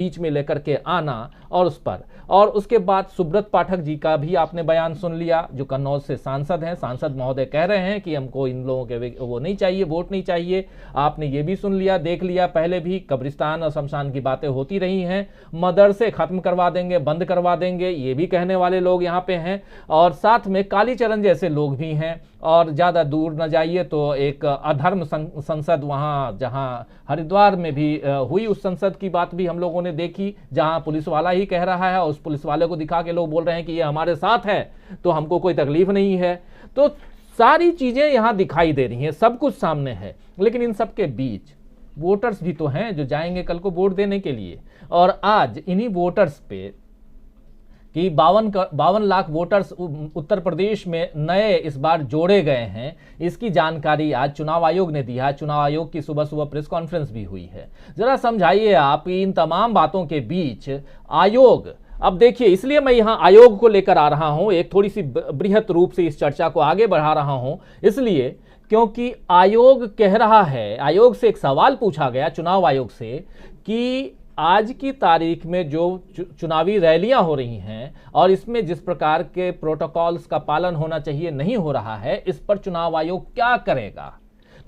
बीच में लेकर के आना और उस पर, और उसके बाद सुब्रत पाठक जी का भी आपने बयान सुन लिया, जो कन्नौज से सांसद हैं। सांसद महोदय कह रहे हैं कि हमको इन लोगों के वो नहीं चाहिए, वोट नहीं चाहिए। आपने ये भी सुन लिया, देख लिया, पहले भी कब्रिस्तान और शमशान की बातें होती रही हैं। मदरसे खत्म करवा देंगे, बंद करवा देंगे, ये भी कहने वाले लोग यहाँ पे हैं। और साथ में कालीचरण जैसे लोग भी हैं। और ज़्यादा दूर न जाइए तो एक अधर्म संसद वहाँ जहाँ हरिद्वार में भी हुई, उस संसद की बात भी हम लोगों ने देखी, जहाँ पुलिस वाला ही कह रहा है और उस पुलिस वाले को दिखा के लोग बोल रहे हैं कि ये हमारे साथ है तो हमको कोई तकलीफ नहीं है। तो सारी चीज़ें यहाँ दिखाई दे रही हैं, सब कुछ सामने है। लेकिन इन सब के बीच वोटर्स भी तो हैं जो जाएंगे कल को वोट देने के लिए। और आज इन्हीं वोटर्स पे कि 52 लाख वोटर्स उत्तर प्रदेश में नए इस बार जोड़े गए हैं, इसकी जानकारी आज चुनाव आयोग ने दी है। चुनाव आयोग की सुबह सुबह प्रेस कॉन्फ्रेंस भी हुई है। जरा समझाइए आप इन तमाम बातों के बीच आयोग, अब देखिए, इसलिए मैं यहाँ आयोग को लेकर आ रहा हूँ, एक थोड़ी सी बृहत रूप से इस चर्चा को आगे बढ़ा रहा हूँ, इसलिए क्योंकि आयोग कह रहा है, आयोग से एक सवाल पूछा गया चुनाव आयोग से कि आज की तारीख में जो चुनावी रैलियां हो रही हैं और इसमें जिस प्रकार के प्रोटोकॉल्स का पालन होना चाहिए नहीं हो रहा है, इस पर चुनाव आयोग क्या करेगा।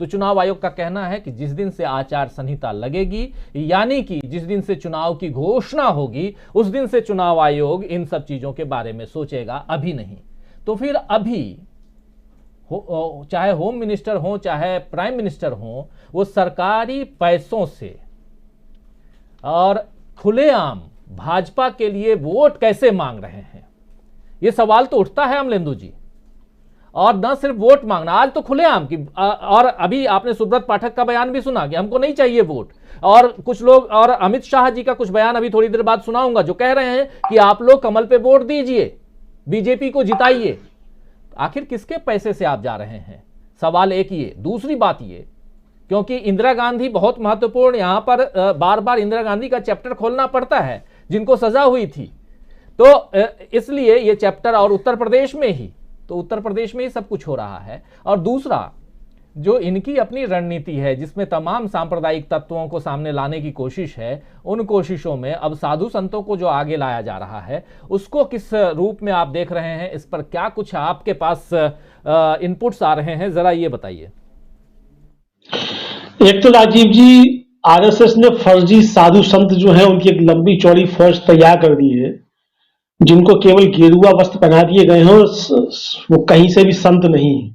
तो चुनाव आयोग का कहना है कि जिस दिन से आचार संहिता लगेगी, यानी कि जिस दिन से चुनाव की घोषणा होगी, उस दिन से चुनाव आयोग इन सब चीजों के बारे में सोचेगा, अभी नहीं। तो फिर अभी चाहे होम मिनिस्टर हो चाहे प्राइम मिनिस्टर हो, वो सरकारी पैसों से और खुलेआम भाजपा के लिए वोट कैसे मांग रहे हैं, ये सवाल तो उठता है अमलेंदु जी। और न सिर्फ वोट मांगना, आज तो खुलेआम की, और अभी आपने सुब्रत पाठक का बयान भी सुना कि हमको नहीं चाहिए वोट। और कुछ लोग, और अमित शाह जी का कुछ बयान अभी थोड़ी देर बाद सुनाऊंगा, जो कह रहे हैं कि आप लोग कमल पे वोट दीजिए, बीजेपी को जिताइए। आखिर किसके पैसे से आप जा रहे हैं, सवाल एक ये। दूसरी बात ये, क्योंकि इंदिरा गांधी बहुत महत्वपूर्ण, यहां पर बार बार इंदिरा गांधी का चैप्टर खोलना पड़ता है जिनको सजा हुई थी, तो इसलिए ये चैप्टर, और उत्तर प्रदेश में ही, तो उत्तर प्रदेश में ही सब कुछ हो रहा है। और दूसरा, जो इनकी अपनी रणनीति है जिसमें तमाम सांप्रदायिक तत्वों को सामने लाने की कोशिश है, उन कोशिशों में अब साधु संतों को जो आगे लाया जा रहा है, उसको किस रूप में आप देख रहे हैं, इस पर क्या कुछ आपके पास इनपुट्स आ रहे हैं, जरा ये बताइए। एक तो राजीव जी, आरएसएस ने फर्जी साधु संत जो है उनकी एक लंबी चौड़ी फौज तैयार कर दी है, जिनको केवल गेरुआ वस्त्र पहना दिए गए हैं, वो कहीं से भी संत नहीं।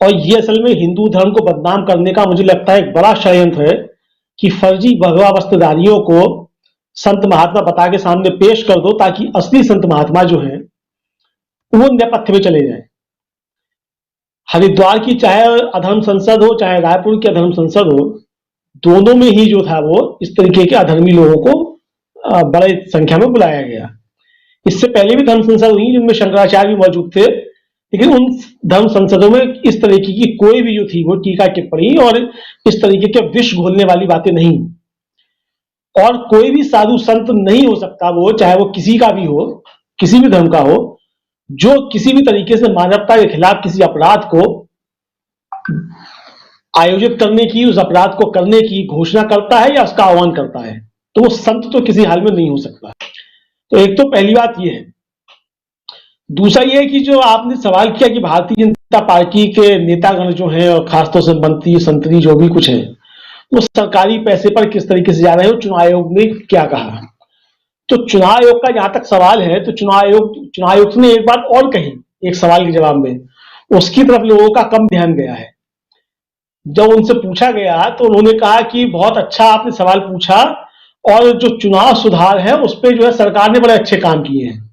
और ये असल में हिंदू धर्म को बदनाम करने का मुझे लगता है एक बड़ा षड्यंत्र है कि फर्जी भगवा वस्त्रधारियों को संत महात्मा बता के सामने पेश कर दो, ताकि असली संत महात्मा जो है वो नेपथ्य में चले जाए। हरिद्वार की चाहे अधर्म संसद हो चाहे रायपुर की अधर्म संसद हो, दोनों में ही जो था वो इस तरीके के अधर्मी लोगों को बड़े संख्या में बुलाया गया। इससे पहले भी धर्म संसद हुई जिनमें शंकराचार्य भी मौजूद थे, लेकिन उन धर्म संसदों में इस तरीके की कोई भी जो थी वो टीका टिप्पणी और इस तरीके के विष घोलने वाली बातें नहीं। और कोई भी साधु संत नहीं हो सकता, वो चाहे वो किसी का भी हो, किसी भी धर्म का हो, जो किसी भी तरीके से मानवता के खिलाफ किसी अपराध को आयोजित करने की, उस अपराध को करने की घोषणा करता है या उसका आह्वान करता है, तो वो संत तो किसी हाल में नहीं हो सकता। तो एक तो पहली बात ये है। दूसरा ये है कि जो आपने सवाल किया कि भारतीय जनता पार्टी के नेतागण जो हैं और खासतौर से मंत्री संतरी जो भी कुछ है, वो सरकारी पैसे पर किस तरीके से जा रहे हैं, चुनाव आयोग ने क्या कहा। तो चुनाव आयोग का जहां तक सवाल है, तो चुनाव आयोग ने एक बात और कही एक सवाल के जवाब में, उसकी तरफ लोगों का कम ध्यान गया है। जब उनसे पूछा गया तो उन्होंने कहा कि बहुत अच्छा आपने सवाल पूछा, और जो चुनाव सुधार है उस पर जो है सरकार ने बड़े अच्छे काम किए हैं।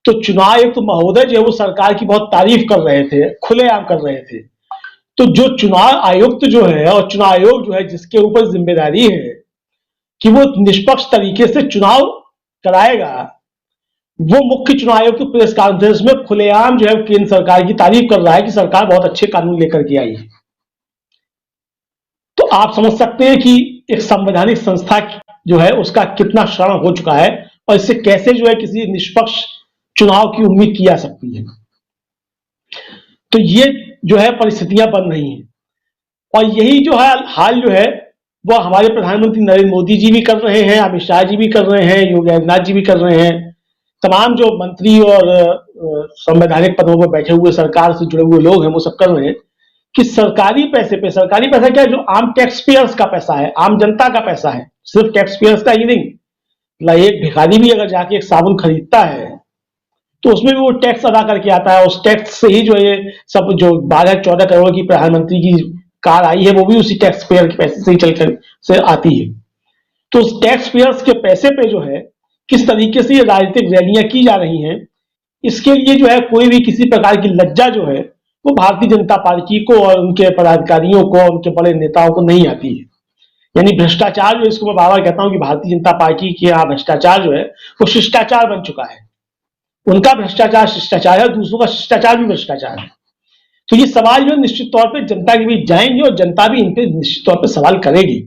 तो चुनाव आयुक्त महोदय जो है वो सरकार की बहुत तारीफ कर रहे थे, खुलेआम कर रहे थे। तो जो चुनाव आयुक्त जो है और चुनाव आयोग जो है, जिसके ऊपर जिम्मेदारी है कि वो निष्पक्ष तरीके से चुनाव कराएगा, वो मुख्य चुनाव आयोग की प्रेस कॉन्फ्रेंस में खुलेआम जो है केंद्र सरकार की तारीफ कर रहा है कि सरकार बहुत अच्छे कानून लेकर के आई है। तो आप समझ सकते हैं कि एक संवैधानिक संस्था जो है उसका कितना क्षरण हो चुका है, और इससे कैसे जो है किसी निष्पक्ष चुनाव की उम्मीद की जा सकती है। तो ये जो है परिस्थितियां बन रही हैं, और यही जो है हाल जो है वो हमारे प्रधानमंत्री नरेंद्र मोदी जी भी कर रहे हैं, अमित शाह जी भी कर रहे हैं, योगी आदित्यनाथ जी भी कर रहे हैं, तमाम जो मंत्री और संवैधानिक पदों पर बैठे हुए सरकार से जुड़े हुए लोग हैं वो सब कर रहे हैं कि सरकारी पैसे पे, सरकारी पैसा क्या है, जो आम टैक्स पेयर्स का पैसा है, आम जनता का पैसा है, सिर्फ टैक्स पेयर्स का ही नहीं। मतलब एक भिखारी भी अगर जाके एक साबुन खरीदता है तो उसमें भी वो टैक्स अदा करके आता है, उस टैक्स से ही जो ये सब जो 12-14 करोड़ की प्रधानमंत्री की कार आई है वो भी उसी टैक्स पेयर के पैसे से ही चलकर से आती है। तो उस टैक्स पेयर्स के पैसे पे जो है किस तरीके से ये राजनीतिक रैलियां की जा रही हैं, इसके लिए जो है कोई भी किसी प्रकार की लज्जा जो है वो भारतीय जनता पार्टी को और उनके पदाधिकारियों को, उनके बड़े नेताओं को नहीं आती है। यानी भ्रष्टाचार जो, इसको मैं बार बार कहता हूं कि भारतीय जनता पार्टी के यहाँ भ्रष्टाचार जो है वो शिष्टाचार बन चुका है। उनका भ्रष्टाचार शिष्टाचार है, दूसरों का शिष्टाचार भी भ्रष्टाचार है। तो ये सवाल जो निश्चित तौर पे जनता के बीच जाएंगे और जनता भी इन पे निश्चित तौर पे सवाल करेगी।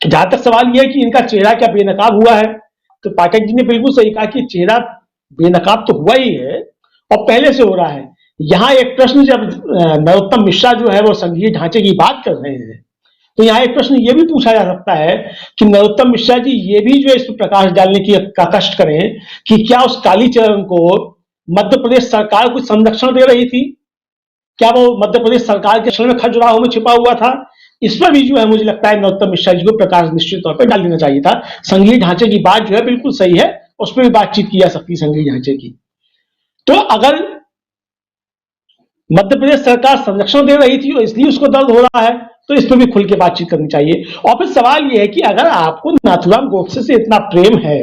जहां तक सवाल यह है कि इनका चेहरा क्या बेनकाब हुआ है, तो पाठक जी ने बिल्कुल सही कहा कि चेहरा बेनकाब तो हुआ ही है और पहले से हो रहा है। यहां एक प्रश्न, जब नरोत्तम मिश्रा जो है वो संघीय ढांचे की बात कर रहे हैं, तो यहाँ एक प्रश्न ये भी पूछा जा सकता है कि नरोत्तम मिश्रा जी ये भी जो इस पर प्रकाश डालने की का कष्ट करें कि क्या उस कालीचरण को मध्य प्रदेश सरकार कुछ संरक्षण दे रही थी, क्या वो मध्य प्रदेश सरकार के में खजुराहो में छिपा हुआ था। इस पर भी जो है मुझे लगता है नरोत्तम मिश्रा जी को प्रकाश निश्चित तौर पर डाल देना चाहिए था। संघीय ढांचे की बात जो है बिल्कुल सही है, उस पर भी बातचीत की जा सकती है संघीय ढांचे की। तो अगर मध्य प्रदेश सरकार संरक्षण दे रही थी और इसलिए उसको दर्द हो रहा है तो इस पर भी खुल के बातचीत करनी चाहिए। और फिर सवाल यह है कि अगर आपको नाथूराम गोडसे से इतना प्रेम है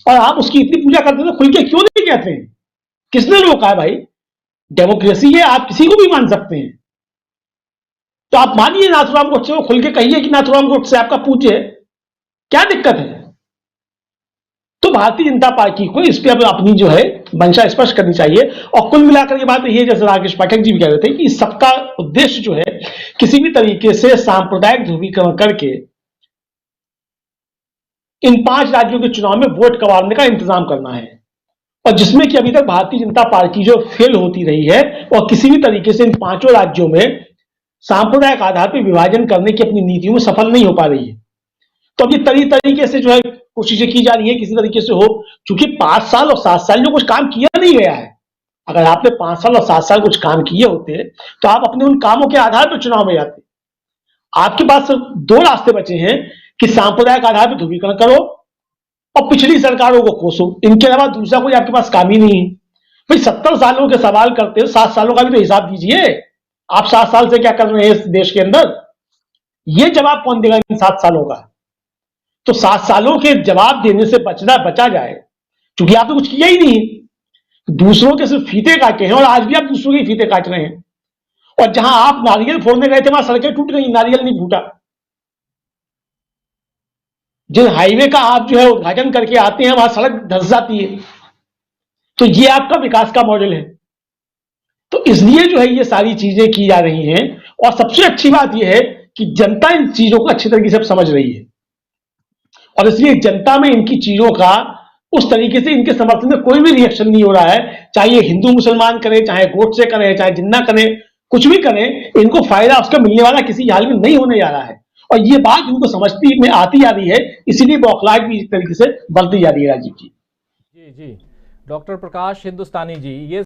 और आप उसकी इतनी पूजा करते हैं तो खुल के क्यों नहीं कहते हैं? किसने रोका है भाई? डेमोक्रेसी है, आप किसी को भी मान सकते हैं। तो आप मानिए नाथूराम गोडसे को, खुल के कहिए कि नाथूराम गोडसे आपका पूज्य है, क्या दिक्कत है? तो भारतीय जनता पार्टी को इस पर अपनी जो है मंशा स्पष्ट करनी चाहिए। और कुल मिलाकर ये बात ये, जैसे राकेश पाठक जी भी कह रहे थे, कि सबका उद्देश्य जो है किसी भी तरीके से सांप्रदायिक ध्रुवीकरण करके इन 5 राज्यों के चुनाव में वोट कमाने का इंतजाम करना है। और जिसमें कि अभी तक भारतीय जनता पार्टी जो फेल होती रही है और किसी भी तरीके से इन 5 राज्यों में सांप्रदायिक आधार पर विभाजन करने की अपनी नीतियों में सफल नहीं हो पा रही है। तो अभी तरीके से जो है कोशिशें की जा रही है किसी तरीके से हो, क्योंकि 5 साल और 7 साल में कुछ काम किया नहीं गया है। अगर आपने 5 साल और 7 साल कुछ काम किए होते तो आप अपने उन कामों के आधार पर चुनाव में जाते। आपके पास सिर्फ 2 रास्ते बचे हैं कि सांप्रदायिक आधार पर ध्रुवीकरण करो और पिछली सरकारों को कोसो। इनके अलावा दूसरा कोई आपके पास काम ही नहीं है। भाई 70 सालों के सवाल करते हो, 7 सालों का भी तो हिसाब दीजिए। आप 7 साल से क्या कर रहे हैं इस देश के अंदर? ये जवाब कौन देगा इन 7 सालों का? तो 7 सालों के जवाब देने से बचा जाए, क्योंकि आपने कुछ किया ही नहीं, दूसरों के सिर्फ फीते काटे हैं और आज भी आप दूसरों के फीते काट रहे हैं। और जहां आप नारियल फोड़ने गए थे वहां सड़कें टूट गई, नारियल नहीं फूटा। जिन हाईवे का आप जो है उद्घाटन करके आते हैं वहां सड़क धंस जाती है। तो ये आपका विकास का मॉडल है। तो इसलिए जो है ये सारी चीजें की जा रही हैं। और सबसे अच्छी बात यह है कि जनता इन चीजों को अच्छी तरीके से समझ रही है और इसलिए जनता में इनकी चीजों का उस तरीके से इनके समर्थन में कोई भी रिएक्शन नहीं हो रहा है। चाहे ये हिंदू मुसलमान करें, चाहे गोडसे करें, चाहे जिन्ना करें, कुछ भी करें, इनको फायदा उसका मिलने वाला किसी हाल में नहीं होने जा रहा है। और ये बात इनको समझती में आती जा रही है, इसीलिए बौखलाहट भी इस तरीके से बढ़ती जा रही है। राजीव जी जी डॉक्टर प्रकाश हिंदुस्तानी जी, ये